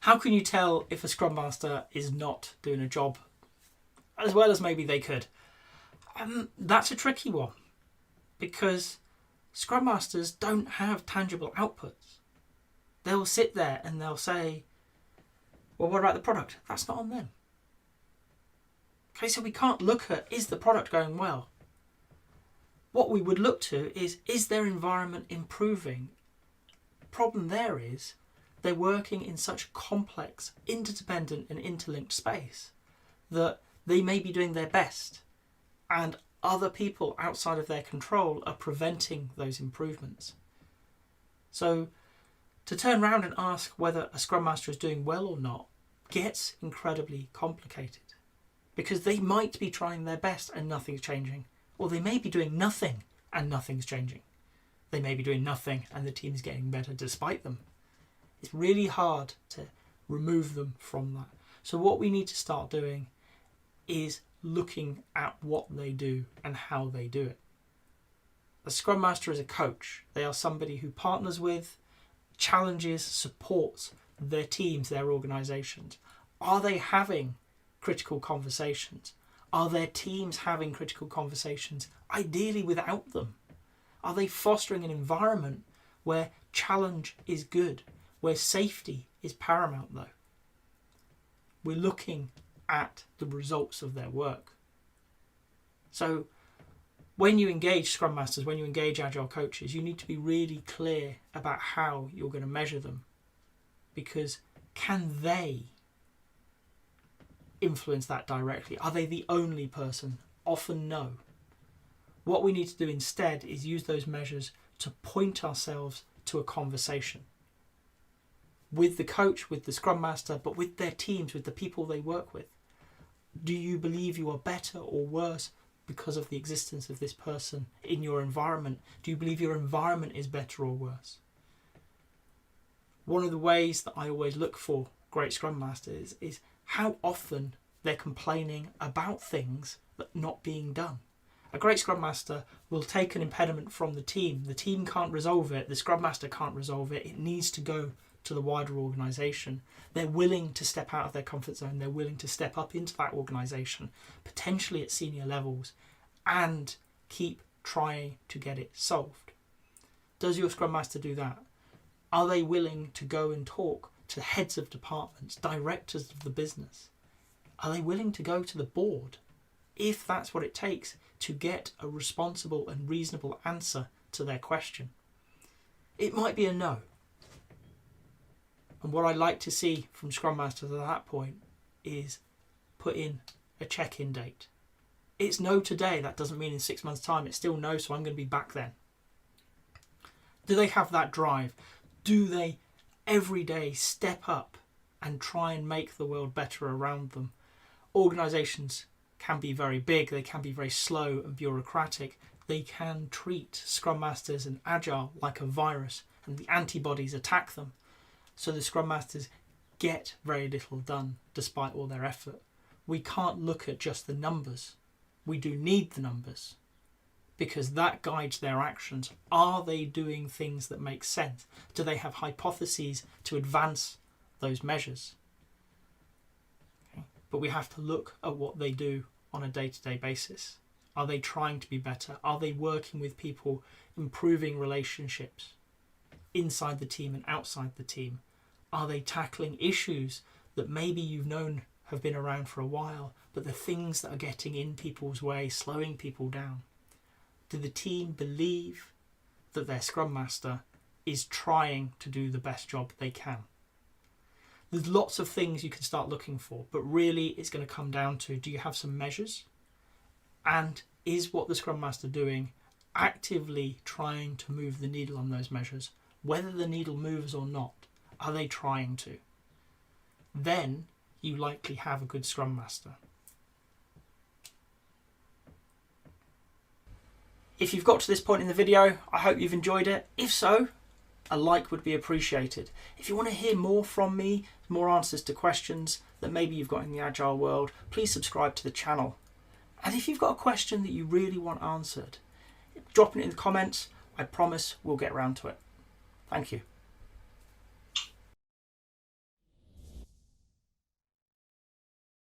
How can you tell if a Scrum Master is not doing a job as well as maybe they could? That's a tricky one, because Scrum Masters don't have tangible outputs. They'll sit there and they'll say, well, what about the product? That's not on them. Okay, so we can't look at, is the product going well? What we would look to is their environment improving? The problem there is they're working in such a complex, interdependent and interlinked space that they may be doing their best and other people outside of their control are preventing those improvements. So to turn around and ask whether a Scrum Master is doing well or not gets incredibly complicated, because they might be trying their best and nothing's changing, or they may be doing nothing and nothing's changing. They may be doing nothing and the team's getting better despite them. It's really hard to remove them from that. So what we need to start doing is looking at what they do and how they do it. A Scrum Master is a coach. They are somebody who partners with, challenges, supports their teams, their organisations. Are they having critical conversations? Are their teams having critical conversations, ideally without them? Are they fostering an environment where challenge is good, where safety is paramount though? We're looking at the results of their work. So when you engage Scrum Masters, when you engage Agile coaches, you need to be really clear about how you're going to measure them, because can they influence that directly? Are they the only person? Often no. What we need to do instead is use those measures to point ourselves to a conversation with the coach, with the Scrum Master, but with their teams, with the people they work with. Do you believe you are better or worse because of the existence of this person in your environment? Do you believe your environment is better or worse? One of the ways that I always look for great Scrum Masters is how often they're complaining about things that not being done. A great Scrum Master will take an impediment from the team. The team can't resolve it. The Scrum Master can't resolve it. It needs to go to the wider organisation. They're willing to step out of their comfort zone. They're willing to step up into that organisation, potentially at senior levels, and keep trying to get it solved. Does your Scrum Master do that? Are they willing to go and talk to heads of departments, directors of the business? Are they willing to go to the board, if that's what it takes, to get a responsible and reasonable answer to their question? It might be a no. And what I like to see from Scrum Masters at that point is put in a check-in date. It's no today. That doesn't mean in 6 months' time it's still no, so I'm going to be back then. Do they have that drive? Do they every day step up and try and make the world better around them? Organisations can be very big. They can be very slow and bureaucratic. They can treat Scrum Masters and Agile like a virus, and the antibodies attack them. So the Scrum Masters get very little done despite all their effort. We can't look at just the numbers. We do need the numbers, because that guides their actions. Are they doing things that make sense? Do they have hypotheses to advance those measures? Okay. But we have to look at what they do on a day-to-day basis. Are they trying to be better? Are they working with people, improving relationships inside the team and outside the team? Are they tackling issues that maybe you've known have been around for a while, but the things that are getting in people's way, slowing people down? Do the team believe that their Scrum Master is trying to do the best job they can? There's lots of things you can start looking for, but really it's going to come down to, do you have some measures? And is what the Scrum Master doing actively trying to move the needle on those measures? Whether the needle moves or not, are they trying to? Then you likely have a good Scrum Master. If you've got to this point in the video, I hope you've enjoyed it. If so, a like would be appreciated. If you want to hear more from me, more answers to questions that maybe you've got in the Agile world, please subscribe to the channel. And if you've got a question that you really want answered, drop it in the comments. I promise we'll get around to it. Thank you.